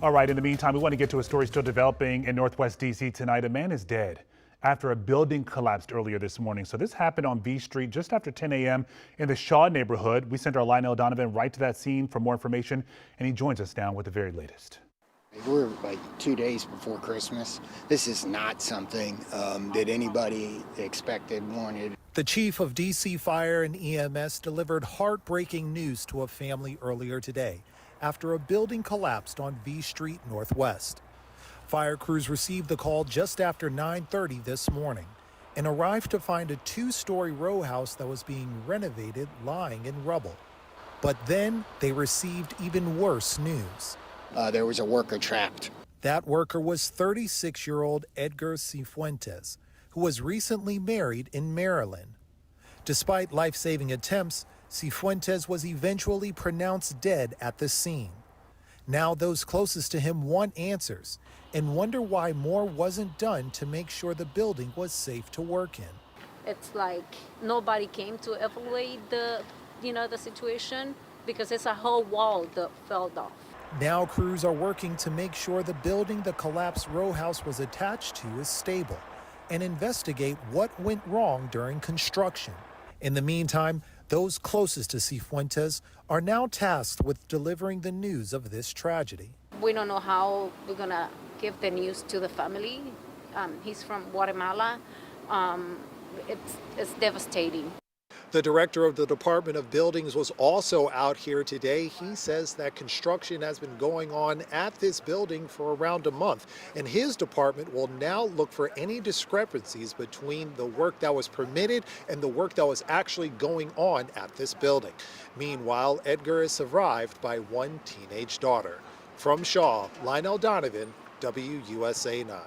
All right, in the meantime, we want to get to a story still developing in Northwest D.C. tonight. A man is dead after a building collapsed earlier this morning. So this happened on V Street just after 10 a.m. in the Shaw neighborhood. We sent our Lionel Donovan right to that scene for more information, and he joins us now with the very latest. We're like 2 days before Christmas. This is not something that anybody expected, wanted. The chief of D.C. Fire and EMS delivered heartbreaking news to a family earlier today after a building collapsed on V Street Northwest. Fire crews received the call just after 9:30 this morning and arrived to find a two-story row house that was being renovated lying in rubble. But then they received even worse news. There was a worker trapped. That worker was 36-year-old Edgar Cifuentes, who was recently married in Maryland. Despite life-saving attempts, Cifuentes was eventually pronounced dead at the scene. Now those closest to him want answers and wonder why more wasn't done to make sure the building was safe to work in. It's like nobody came to evaluate the situation because it's a whole wall that fell off. Now crews are working to make sure the building the collapsed row house was attached to is stable and investigate what went wrong during construction. In the meantime, those closest to Cifuentes are now tasked with delivering the news of this tragedy. We don't know how we're gonna give the news to the family. He's from Guatemala. It's devastating. The director of the Department of Buildings was also out here today. He says that construction has been going on at this building for around a month, and his department will now look for any discrepancies between the work that was permitted and the work that was actually going on at this building. Meanwhile, Edgar is survived by one teenage daughter. From Shaw, Lionel Donovan, WUSA 9.